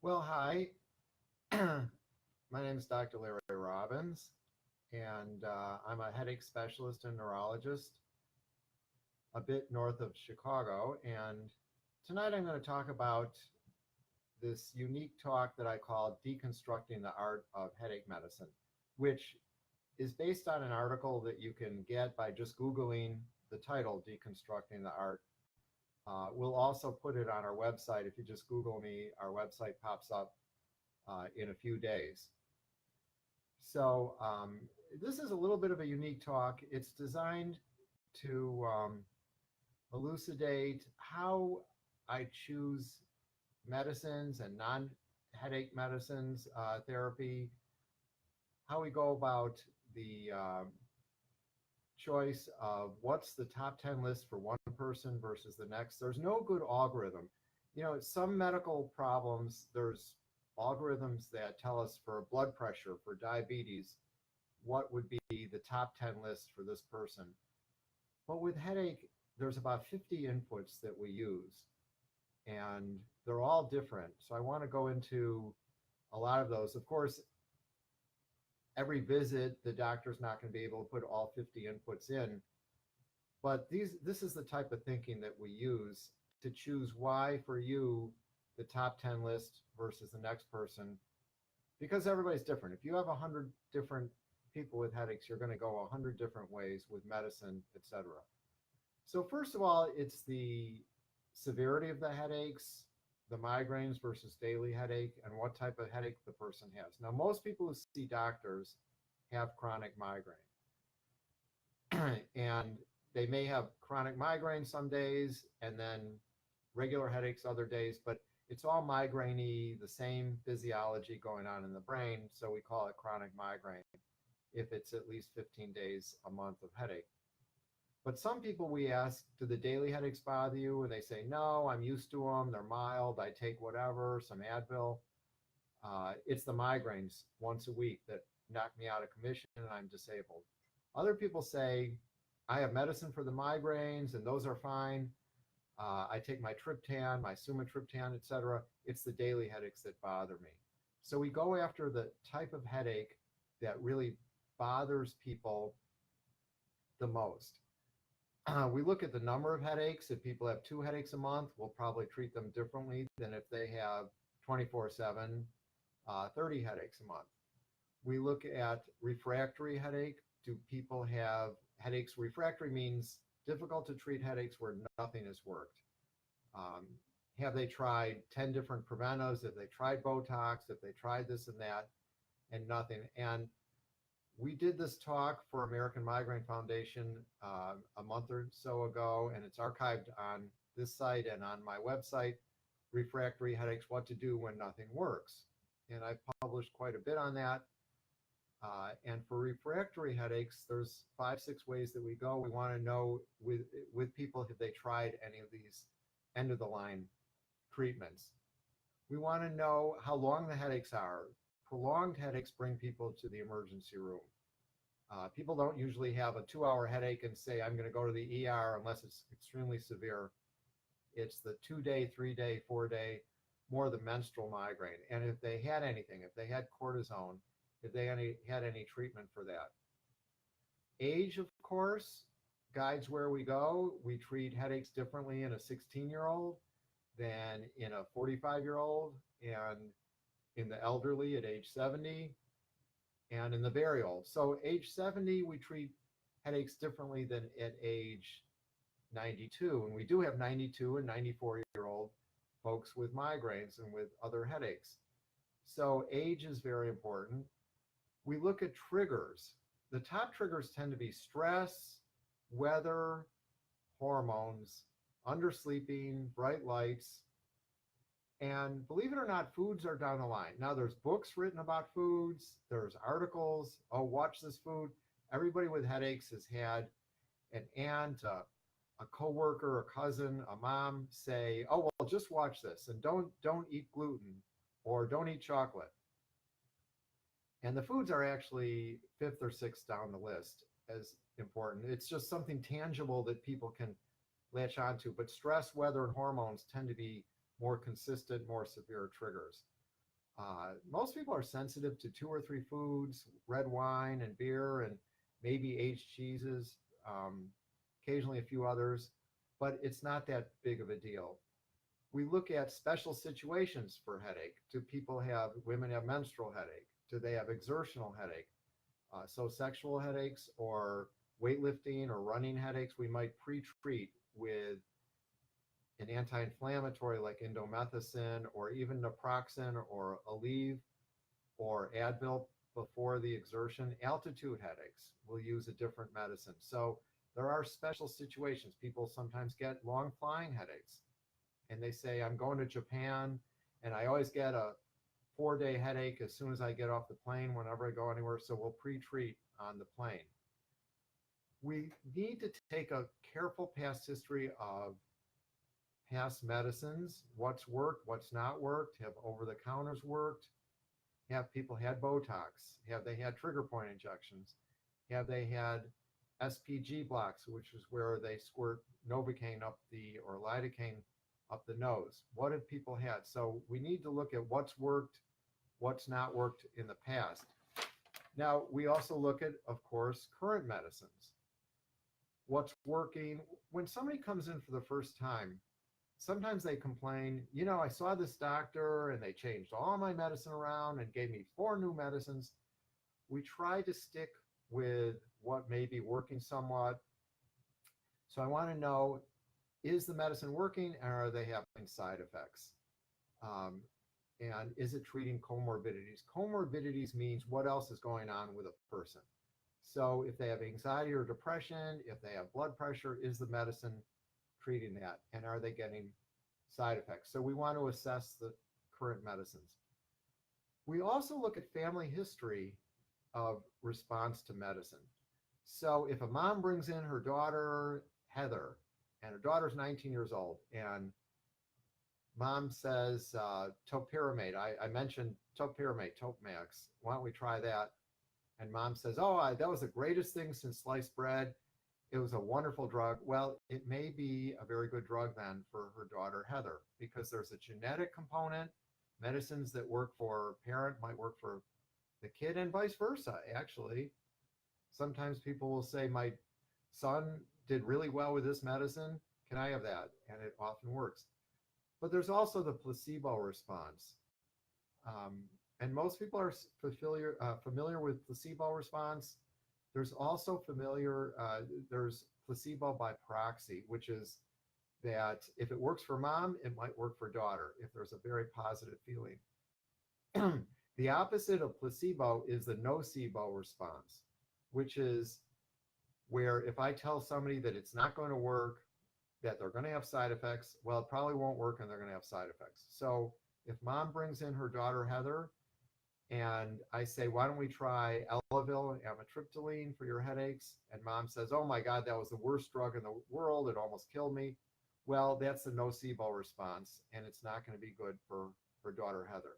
Well, hi. My name is Dr. Larry Robbins, and I'm a headache specialist and neurologist a bit north of Chicago. And tonight I'm going to talk about this unique talk that I call Deconstructing the Art of Headache Medicine, which is based on an article that you can get by just Googling the title, Deconstructing the Art. We'll also put it on our website. If you just Google me, our website pops up in a few days. So this is a little bit of a unique talk. It's designed to elucidate how I choose medicines and non-headache medicines, therapy, how we go about the choice of what's the top 10 list for one person versus the next. There's no good algorithm. Some medical problems, there's algorithms that tell us for blood pressure, for diabetes, what would be the top 10 list for this person. But with headache, there's about 50 inputs that we use, and they're all different. So I want to go into a lot of those. Of course, every visit, the doctor's not going to be able to put all 50 inputs in, but this is the type of thinking that we use to choose why for you the top 10 list versus the next person, because everybody's different. If you have 100 different people with headaches, you're going to go 100 different ways with medicine, etc. So first of all, it's the severity of the headaches, the migraines versus daily headache, and what type of headache the person has. Now, most people who see doctors have chronic migraine. And they may have chronic migraine some days and then regular headaches other days, but it's all migraine-y, the same physiology going on in the brain, so we call it chronic migraine if it's at least 15 days a month of headache. But some people we ask, do the daily headaches bother you? And they say, no, I'm used to them. They're mild. I take whatever, some Advil. It's the migraines once a week that knock me out of commission and I'm disabled. Other people say, I have medicine for the migraines and those are fine. I take my triptan, my sumatriptan, etc. It's the daily headaches that bother me. So we go after the type of headache that really bothers people the most. We look at the number of headaches. If people have 2 headaches a month, we'll probably treat them differently than if they have 24/7, 30 headaches a month. We look at refractory headache. Do people have headaches? Refractory means difficult to treat headaches where nothing has worked. Have they tried 10 different preventives? Have they tried Botox? Have they tried this and that and nothing? And we did this talk for American Migraine Foundation a month or so ago, and it's archived on this site and on my website, Refractory Headaches, What to Do When Nothing Works. And I've published quite a bit on that. And for refractory headaches, there's 5-6 ways that we go. We want to know with people, have they tried any of these end-of-the-line treatments? We want to know how long the headaches are. Prolonged headaches bring people to the emergency room. People don't usually have a 2-hour headache and say, I'm going to go to the ER unless it's extremely severe. It's the 2-day, 3-day, 4-day, more the menstrual migraine. And if they had anything, if they had cortisone, if they had any treatment for that. Age, of course, guides where we go. We treat headaches differently in a 16-year-old than in a 45-year-old, and in the elderly at age 70, and in the very old. So age 70, we treat headaches differently than at age 92. And we do have 92 and 94-year-old folks with migraines and with other headaches. So age is very important. We look at triggers. The top triggers tend to be stress, weather, hormones, undersleeping, bright lights, and believe it or not, foods are down the line. Now there's books written about foods, there's articles, oh, watch this food. Everybody with headaches has had an aunt, a coworker, a cousin, a mom say, oh, well, just watch this and don't eat gluten or don't eat chocolate. And the foods are actually 5th or 6th down the list as important. It's just something tangible that people can latch onto. But stress, weather, and hormones tend to be more consistent, more severe triggers. Most people are sensitive to 2 or 3 foods, red wine and beer, and maybe aged cheeses, um, occasionally a few others, but it's not that big of a deal. We look at special situations for headache. Do people have, women have menstrual headache? Do they have exertional headache? So sexual headaches or weightlifting or running headaches, we might pre-treat with an anti-inflammatory like indomethacin or even naproxen or Aleve or Advil before the exertion. Altitude headaches, we'll use a different medicine. So there are special situations. People sometimes get long flying headaches and they say, I'm going to Japan and I always get a 4-day headache as soon as I get off the plane whenever I go anywhere. So we'll pre-treat on the plane. We need to take a careful past history of past medicines, what's worked, what's not worked, have over-the-counters worked, have people had Botox, have they had trigger point injections, have they had SPG blocks, which is where they squirt Novocaine up the, or lidocaine up the nose. What have people had? So we need to look at what's worked, what's not worked in the past. Now, we also look at, of course, current medicines. What's working? When somebody comes in for the first time, sometimes they complain, you know, I saw this doctor and they changed all my medicine around and gave me 4 new medicines. We try to stick with what may be working somewhat. So I want to know, is the medicine working and are they having side effects? And is it treating comorbidities? Comorbidities means what else is going on with a person. So if they have anxiety or depression, if they have blood pressure, is the medicine treating that? And are they getting side effects? So we want to assess the current medicines. We also look at family history of response to medicine. So if a mom brings in her daughter, Heather, and her daughter's 19 years old, and mom says, topiramate, I mentioned topiramate, Topmax, why don't we try that? And mom says, oh, that was the greatest thing since sliced bread. It was a wonderful drug. Well, it may be a very good drug then for her daughter, Heather, because there's a genetic component. Medicines that work for a parent might work for the kid and vice versa, actually. Sometimes people will say, my son did really well with this medicine. Can I have that? And it often works. But there's also the placebo response. And most people are familiar with placebo response. There's also there's placebo by proxy, which is that if it works for mom, it might work for daughter, if there's a very positive feeling. The opposite of placebo is the nocebo response, which is where if I tell somebody that it's not going to work, that they're going to have side effects, well, it probably won't work and they're going to have side effects. So if mom brings in her daughter, Heather, and I say, why don't we try Elavil, amitriptyline for your headaches? And mom says, oh my God, that was the worst drug in the world. It almost killed me. Well, that's the nocebo response, and it's not going to be good for her daughter, Heather.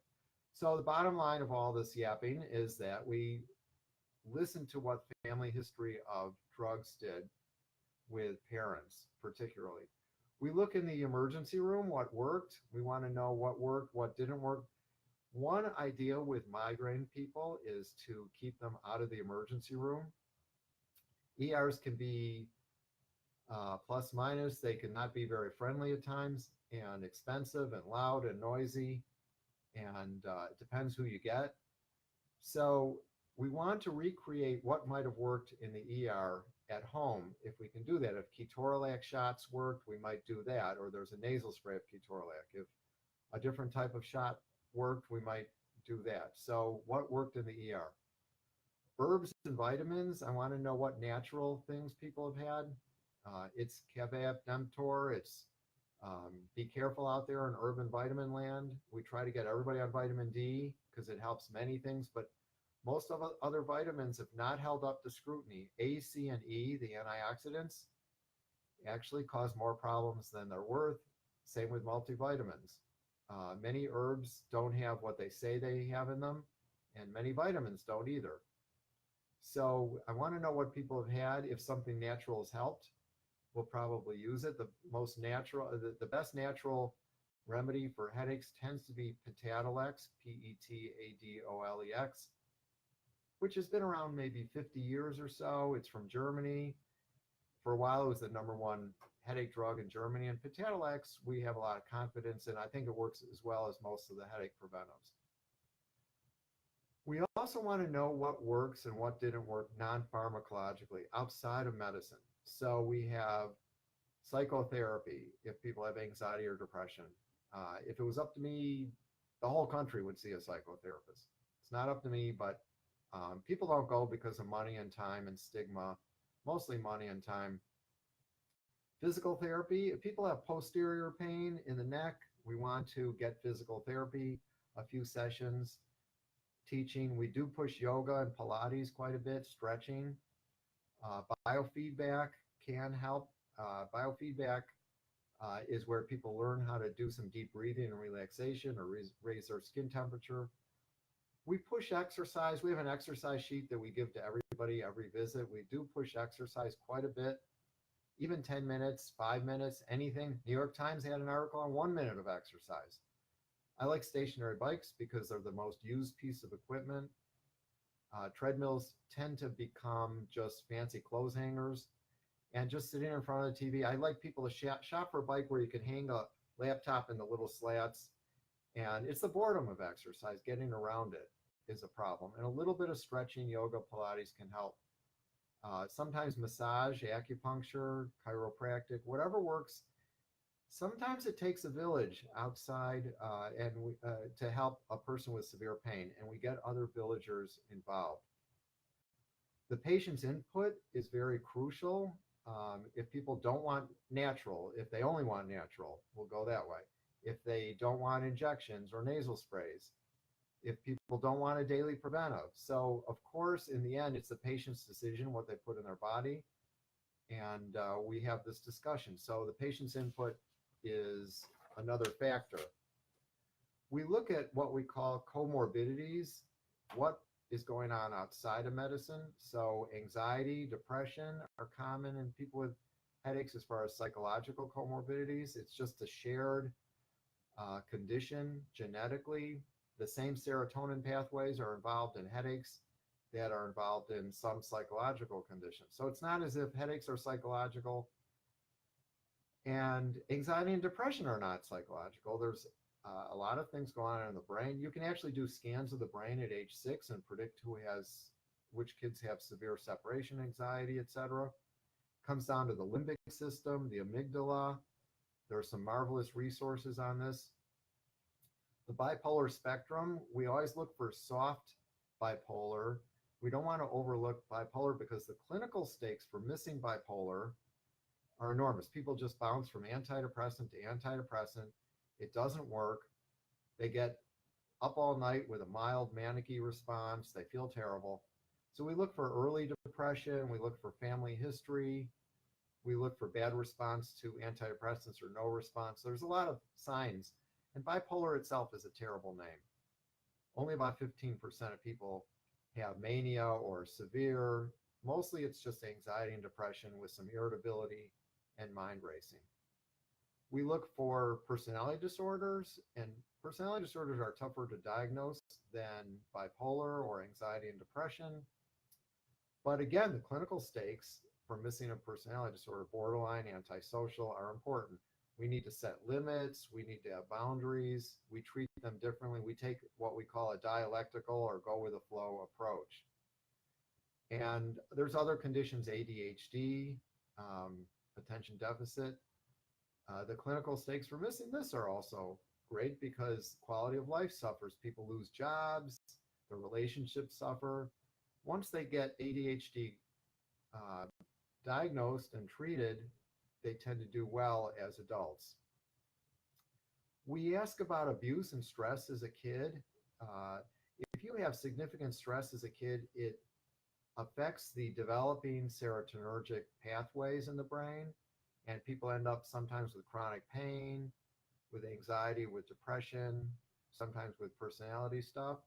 So the bottom line of all this yapping is that we listen to what family history of drugs did with parents, particularly. We look in the emergency room, what worked. We want to know what worked, what didn't work. One idea with migraine people is to keep them out of the emergency room. ERs can be plus minus. They can not be very friendly at times and expensive and loud and noisy. And it depends who you get. So we want to recreate what might have worked in the ER at home if we can do that. If ketorolac shots worked, we might do that. Or there's a nasal spray of ketorolac. If a different type of shot worked, we might do that. So what worked in the ER? Herbs and vitamins, I want to know what natural things people have had. It's Kevap, Nemtor, it's be careful out there in urban vitamin land. We try to get everybody on vitamin D because it helps many things, but most of the other vitamins have not held up to scrutiny. A, C, and E, the antioxidants, actually cause more problems than they're worth. Same with multivitamins. Many herbs don't have what they say they have in them, and many vitamins don't either. So I want to know what people have had. If something natural has helped, we'll probably use it. The most natural, the best natural remedy for headaches tends to be Petadelex, P-E-T-A-D-O-L-E-X, which has been around maybe 50 years or so. It's from Germany. For a while, it was the #1 headache drug in Germany. And Petadelex, we have a lot of confidence in. I think it works as well as most of the headache preventives. We also want to know what works and what didn't work non-pharmacologically outside of medicine. So we have psychotherapy if people have anxiety or depression. If it was up to me, the whole country would see a psychotherapist. It's not up to me, but people don't go because of money and time and stigma, mostly money and time. Physical therapy, if people have posterior pain in the neck, we want to get physical therapy, a few sessions. Teaching, we do push yoga and Pilates quite a bit, stretching. Biofeedback can help. Biofeedback is where people learn how to do some deep breathing and relaxation or raise their skin temperature. We push exercise. We have an exercise sheet that we give to everybody every visit. We do push exercise quite a bit, even 10 minutes, 5 minutes, anything. New York Times had an article on 1 minute of exercise. I like stationary bikes because they're the most used piece of equipment. Treadmills tend to become just fancy clothes hangers and just sitting in front of the TV. I like people to shop for a bike where you can hang a laptop in the little slats. And it's the boredom of exercise. Getting around it is a problem. And a little bit of stretching, yoga, Pilates can help. Sometimes massage, acupuncture, chiropractic, whatever works. Sometimes it takes a village outside to help a person with severe pain, and we get other villagers involved. The patient's input is very crucial. If people don't want natural, if they only want natural, we'll go that way. If they don't want injections or nasal sprays, if people don't want a daily preventive. So, of course, in the end, it's the patient's decision what they put in their body, and we have this discussion. So the patient's input is another factor. We look at what we call comorbidities, what is going on outside of medicine. So anxiety, depression are common in people with headaches as far as psychological comorbidities. It's just a shared condition genetically. The same serotonin pathways are involved in headaches that are involved in some psychological conditions. So it's not as if headaches are psychological and anxiety and depression are not psychological. There's a lot of things going on in the brain. You can actually do scans of the brain at age 6 and predict which kids have severe separation anxiety, etc. Comes down to the limbic system, the amygdala. There are some marvelous resources on this. The bipolar spectrum, we always look for soft bipolar. We don't want to overlook bipolar because the clinical stakes for missing bipolar are enormous. People just bounce from antidepressant to antidepressant. It doesn't work. They get up all night with a mild manic-y response. They feel terrible. So we look for early depression. We look for family history. We look for bad response to antidepressants or no response. There's a lot of signs. And bipolar itself is a terrible name. Only about 15% of people have mania or severe. Mostly it's just anxiety and depression with some irritability and mind racing. We look for personality disorders, and personality disorders are tougher to diagnose than bipolar or anxiety and depression. But again, the clinical stakes for missing a personality disorder, borderline, antisocial, are important. We need to set limits. We need to have boundaries. We treat them differently. We take what we call a dialectical or go with the flow approach. And there's other conditions, ADHD, attention deficit. The clinical stakes for missing this are also great because quality of life suffers. People lose jobs, their relationships suffer. Once they get ADHD diagnosed and treated, they tend to do well as adults. We ask about abuse and stress as a kid. If you have significant stress as a kid, it affects the developing serotonergic pathways in the brain, and people end up sometimes with chronic pain, with anxiety, with depression, sometimes with personality stuff.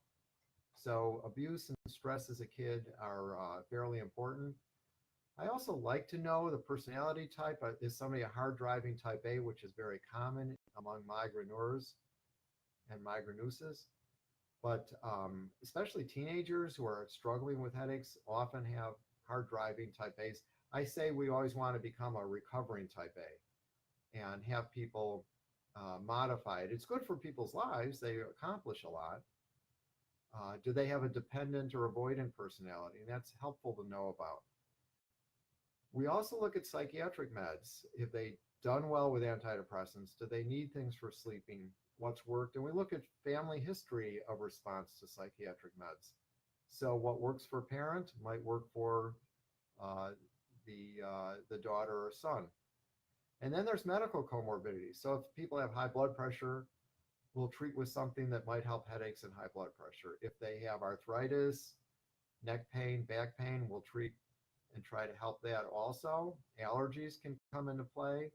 So abuse and stress as a kid are fairly important. I also like to know the personality type. Is somebody a hard driving type A, which is very common among migraineurs and migraineuses? But especially teenagers who are struggling with headaches often have hard driving type A's. I say we always want to become a recovering type A and have people modify it. It's good for people's lives. They accomplish a lot. Do they have a dependent or avoidant personality? And that's helpful to know about. We also look at psychiatric meds. If they done well with antidepressants, do they need things for sleeping? What's worked? And we look at family history of response to psychiatric meds. So what works for a parent might work for uh, the daughter or son. And then there's medical comorbidities. So if people have high blood pressure, we'll treat with something that might help headaches and high blood pressure. If they have arthritis, neck pain, back pain, we'll treat and try to help that also. Allergies can come into play,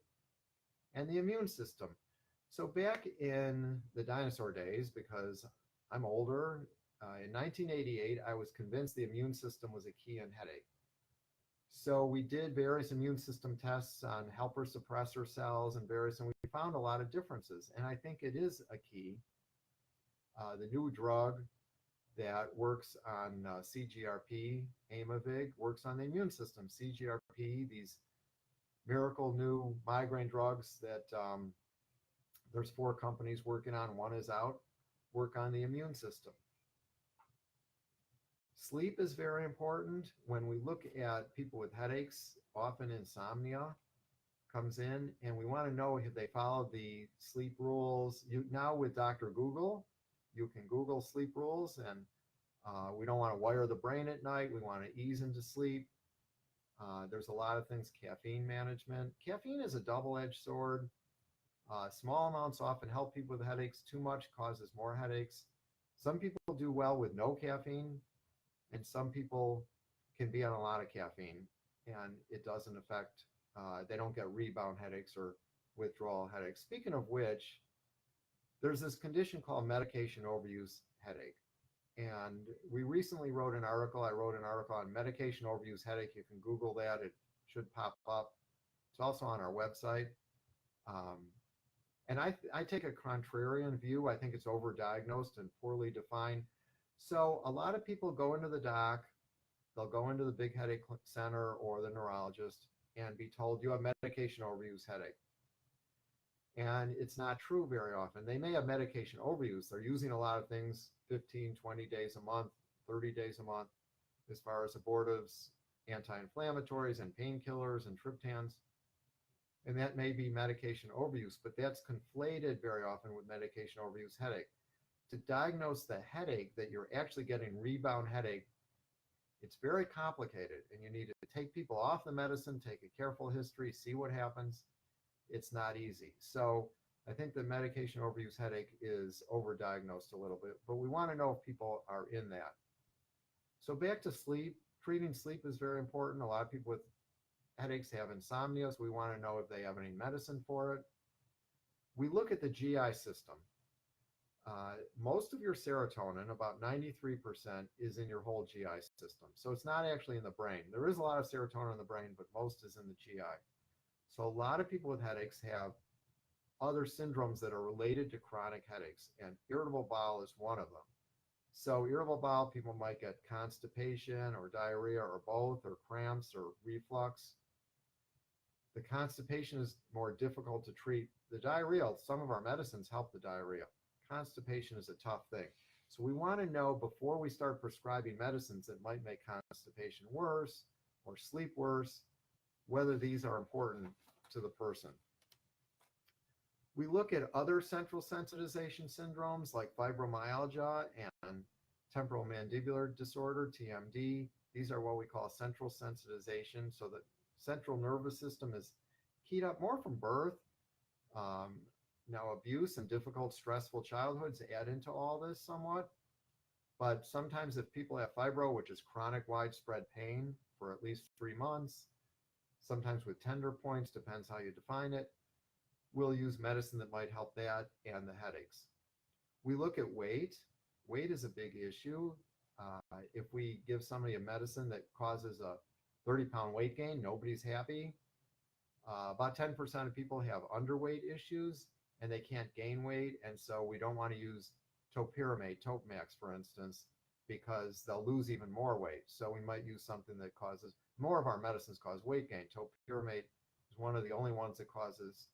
and the immune system. So back in the dinosaur days, because I'm older, in 1988, I was convinced the immune system was a key in headache. So we did various immune system tests on helper suppressor cells and we found a lot of differences. And I think it is a key. The new drug that works on CGRP, Aimovig, works on the immune system. CGRP, these miracle new migraine drugs that there's 4 companies working on, one is out, work on the immune system. Sleep is very important. When we look at people with headaches, often insomnia comes in, and we want to know if they follow the sleep rules. Now with Dr. Google, you can Google sleep rules, and we don't want to wire the brain at night. We want to ease into sleep. There's a lot of things, caffeine management. Caffeine is a double-edged sword. Small amounts often help people with headaches. Too much causes more headaches. Some people do well with no caffeine, and some people can be on a lot of caffeine, and it doesn't affect, they don't get rebound headaches or withdrawal headaches. Speaking of which, there's this condition called medication overuse headache. And we recently wrote an article. I wrote an article on medication overuse headache. You can Google that. It should pop up. It's also on our website. And I take a contrarian view. I think it's overdiagnosed and poorly defined. So a lot of people go into the doc, they'll go into the big headache center or the neurologist and be told you have medication overuse headache. And it's not true very often. They may have medication overuse. They're using a lot of things 15, 20 days a month, 30 days a month, as far as abortives, anti-inflammatories and painkillers and triptans. And that may be medication overuse, but that's conflated very often with medication overuse headache. To diagnose the headache that you're actually getting rebound headache, it's very complicated, and you need to take people off the medicine, take a careful history, see what happens. It's not easy. So I think the medication overuse headache is overdiagnosed a little bit, but we want to know if people are in that. So back to sleep. Treating sleep is very important. A lot of people with headaches have insomnia, so we want to know if they have any medicine for it. We look at the GI system. Most of your serotonin, about 93%, is in your whole GI system. So it's not actually in the brain. There is a lot of serotonin in the brain, but most is in the GI. So a lot of people with headaches have other syndromes that are related to chronic headaches, and irritable bowel is one of them. So irritable bowel, people might get constipation or diarrhea or both, or cramps or reflux. The constipation is more difficult to treat. The diarrhea, some of our medicines help the diarrhea. Constipation is a tough thing. So we want to know before we start prescribing medicines that might make constipation worse or sleep worse, whether these are important to the person. We look at other central sensitization syndromes like fibromyalgia and temporal mandibular disorder, TMD. These are what we call central sensitization. So the central nervous system is keyed up more from birth. Now, abuse and difficult, stressful childhoods add into all this somewhat. But sometimes if people have fibro, which is chronic widespread pain for at least 3 months, sometimes with tender points, depends how you define it, we'll use medicine that might help that and the headaches. We look at weight. Weight is a big issue. If we give somebody a medicine that causes a 30-pound weight gain, nobody's happy. About 10% of people have underweight issues and they can't gain weight. And so we don't want to use topiramate, Topmax, for instance, because they'll lose even more weight. So we might use something that causes, more of our medicines cause weight gain. Topiramate is one of the only ones that causes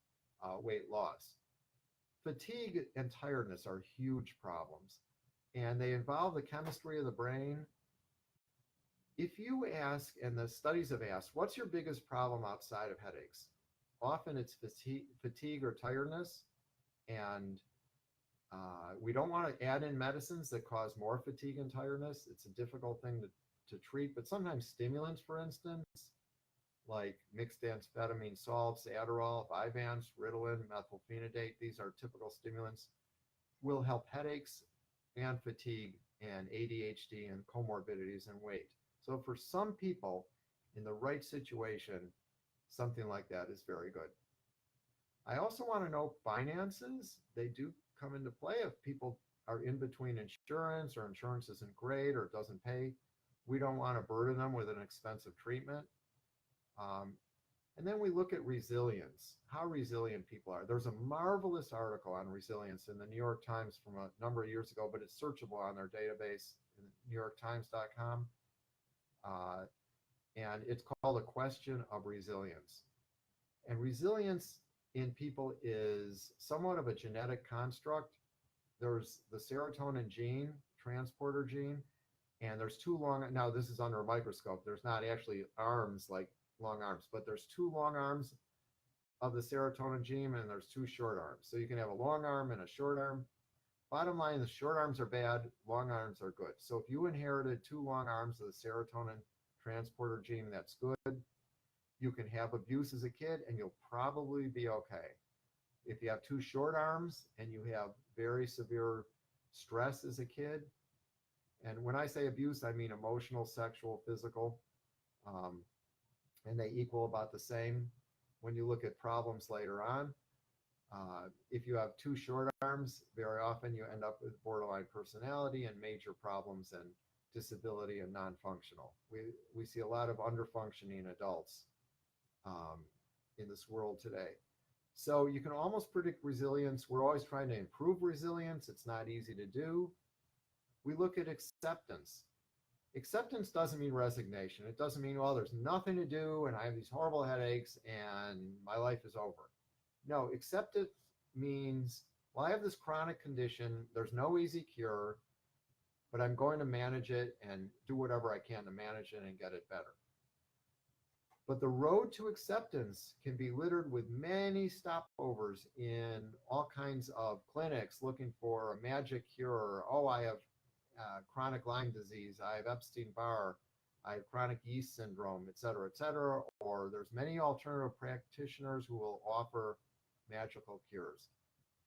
weight loss. Fatigue and tiredness are huge problems, and they involve the chemistry of the brain. If you ask, and the studies have asked, what's your biggest problem outside of headaches? Often it's fatigue or tiredness, and we don't want to add in medicines that cause more fatigue and tiredness. It's a difficult thing to treat, but sometimes stimulants, for instance, like mixed amphetamine salts, Adderall, Vyvanse, Ritalin, methylphenidate, these are typical stimulants, will help headaches and fatigue and ADHD and comorbidities and weight. So for some people in the right situation, something like that is very good. I also want to know finances. They do come into play if people are in between insurance or insurance isn't great or doesn't pay. We don't want to burden them with an expensive treatment. And then we look at resilience, how resilient people are. There's a marvelous article on resilience in the New York Times from a number of years ago, but it's searchable on their database, newyorktimes.com. And it's called A Question of Resilience. And resilience in people is somewhat of a genetic construct. There's the serotonin gene, transporter gene, and there's two long, now this is under a microscope, there's not actually arms like long arms, but there's two long arms of the serotonin gene and there's two short arms. So you can have a long arm and a short arm. Bottom line, the short arms are bad, long arms are good. So if you inherited two long arms of the serotonin transporter gene, that's good. You can have abuse as a kid and you'll probably be okay. If you have two short arms and you have very severe stress as a kid, and when I say abuse, I mean emotional, sexual, physical, and they equal about the same when you look at problems later on. If you have two short arms, very often you end up with borderline personality and major problems and disability and non-functional. We see a lot of underfunctioning adults in this world today. So you can almost predict resilience. We're always trying to improve resilience. It's not easy to do. We look at acceptance. Acceptance doesn't mean resignation. It doesn't mean, well, there's nothing to do and I have these horrible headaches and my life is over. No, acceptance means, well, I have this chronic condition. There's no easy cure, but I'm going to manage it and do whatever I can to manage it and get it better. But the road to acceptance can be littered with many stopovers in all kinds of clinics looking for a magic cure. Oh, I have chronic Lyme disease, I have Epstein-Barr, I have chronic yeast syndrome, et cetera, or there's many alternative practitioners who will offer magical cures.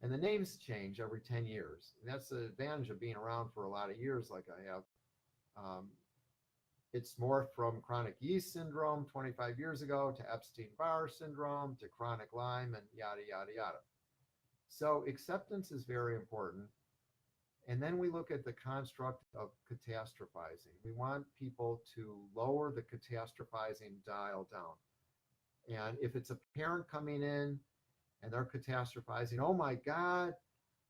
And the names change every 10 years. And that's the advantage of being around for a lot of years like I have. It's morphed from chronic yeast syndrome 25 years ago to Epstein-Barr syndrome to chronic Lyme and yada, yada, yada. So acceptance is very important. And then we look at the construct of catastrophizing. We want people to lower the catastrophizing dial down. And if it's a parent coming in and they're catastrophizing, oh my God,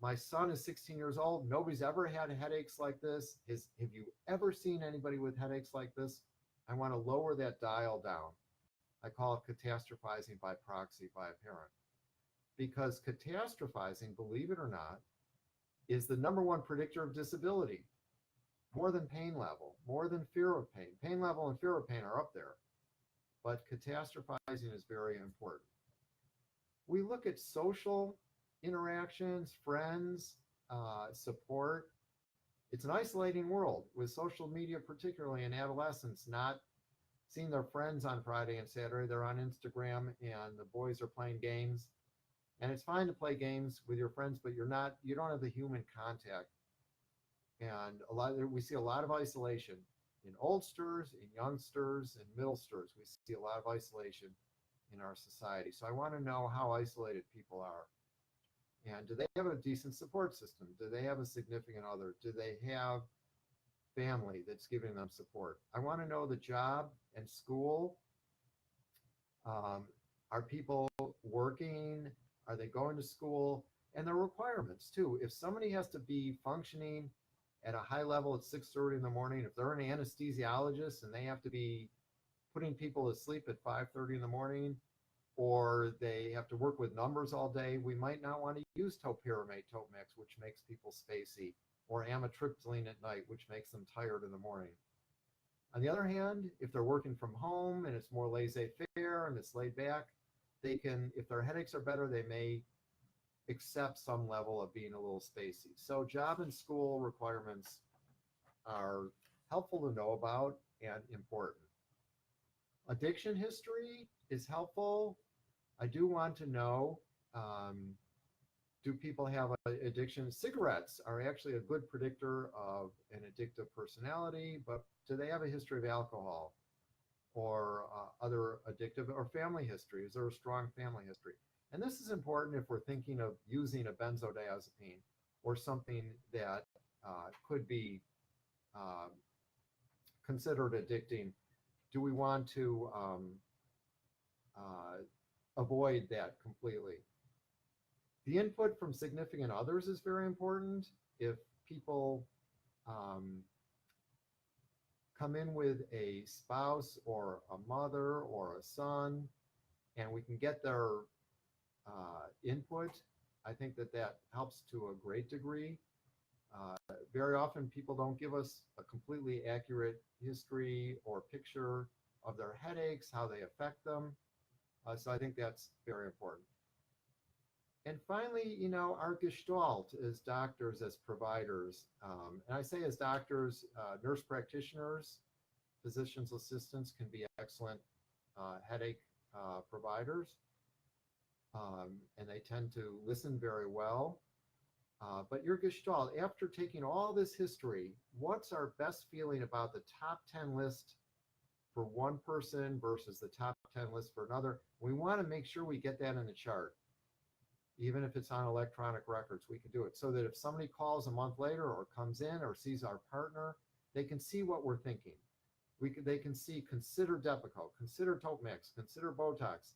my son is 16 years old. Nobody's ever had headaches like this. Have you ever seen anybody with headaches like this? I want to lower that dial down. I call it catastrophizing by proxy by a parent. Because catastrophizing, believe it or not, is the number one predictor of disability, more than pain level, more than fear of pain. Pain level and fear of pain are up there, but catastrophizing is very important. We look at social interactions, friends, support. It's an isolating world with social media, particularly in adolescents, not seeing their friends on Friday and Saturday. They're on Instagram and the boys are playing games. And it's fine to play games with your friends, but you don't have the human contact. And we see a lot of isolation in oldsters, in youngsters, in middlesters. We see a lot of isolation in our society. So I want to know how isolated people are. And do they have a decent support system? Do they have a significant other? Do they have family that's giving them support. I want to know the job and school. Um, are people working? Are they going to school? And the requirements too. If somebody has to be functioning at a high level at 6:30 in the morning, if they're an anesthesiologist and they have to be putting people to sleep at 5:30 in the morning, or they have to work with numbers all day, we might not want to use topiramate, Topmax, which makes people spacey, or amitriptyline at night, which makes them tired in the morning. On the other hand, if they're working from home and it's more laissez-faire and it's laid back, they can, if their headaches are better, they may accept some level of being a little spacey. So job and school requirements are helpful to know about and important. Addiction history is helpful. I do want to know, do people have an addiction? Cigarettes are actually a good predictor of an addictive personality, but do they have a history of alcohol or other addictive, or family history? Is there a strong family history? And this is important if we're thinking of using a benzodiazepine or something that could be considered addicting. Do we want to avoid that completely? The input from significant others is very important. If people come in with a spouse or a mother or a son, and we can get their input, I think that that helps to a great degree. Very often people don't give us a completely accurate history or picture of their headaches, how they affect them. So I think that's very important. And finally, our gestalt as doctors, as providers, and I say as doctors, nurse practitioners, physician's assistants can be excellent headache providers, and they tend to listen very well. But your gestalt, after taking all this history, what's our best feeling about the top 10 list for one person versus the top 10 list for another? We want to make sure we get that in the chart. Even if it's on electronic records, we can do it so that if somebody calls a month later or comes in or sees our partner, they can see what we're thinking. They can see, consider Depakote, consider Topmax, consider Botox,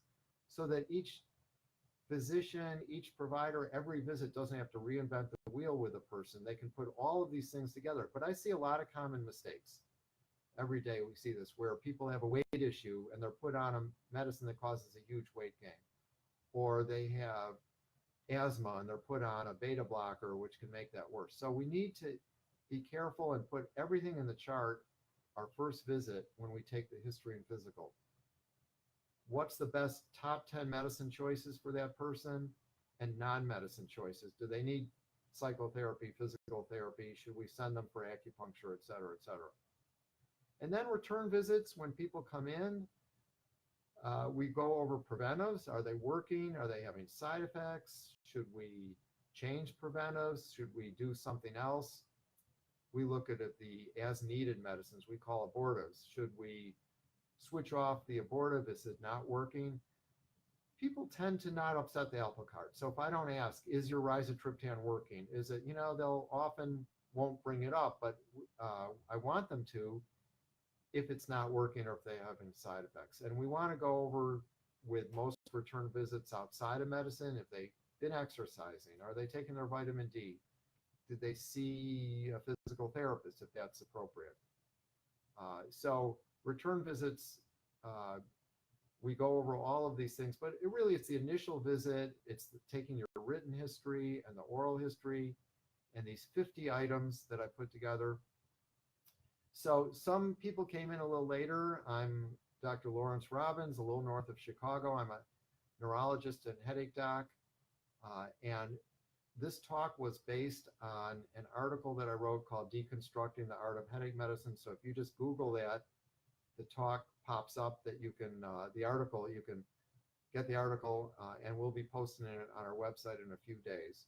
so that each physician, each provider, every visit doesn't have to reinvent the wheel with a person. They can put all of these things together. But I see a lot of common mistakes. Every day we see this, where people have a weight issue and they're put on a medicine that causes a huge weight gain. Or they have asthma and they're put on a beta blocker, which can make that worse. So we need to be careful and put everything in the chart our first visit when we take the history and physical. What's the best top 10 medicine choices for that person and non-medicine choices? Do they need psychotherapy, physical therapy? Should we send them for acupuncture, et cetera, et cetera? And then return visits, when people come in, we go over preventives. Are they working? Are they having side effects? Should we change preventives? Should we do something else? We look at the as needed medicines we call abortives. Should we switch off the abortive? Is it not working? People tend to not upset the apple cart. So if I don't ask, is your rizatriptan working? Is it, they'll often won't bring it up, but I want them to if it's not working or if they're having side effects. And we want to go over with most return visits outside of medicine, if they've been exercising, are they taking their vitamin D? Did they see a physical therapist if that's appropriate? So return visits, we go over all of these things, but it's the initial visit. It's taking your written history and the oral history and these 50 items that I put together. So some people came in a little later. I'm Dr. Lawrence Robbins, a little north of Chicago. I'm a neurologist and headache doc. And this talk was based on an article that I wrote called Deconstructing the Art of Headache Medicine. So if you just Google that, the talk pops up that you can, the article, you can get the article, and we'll be posting it on our website in a few days.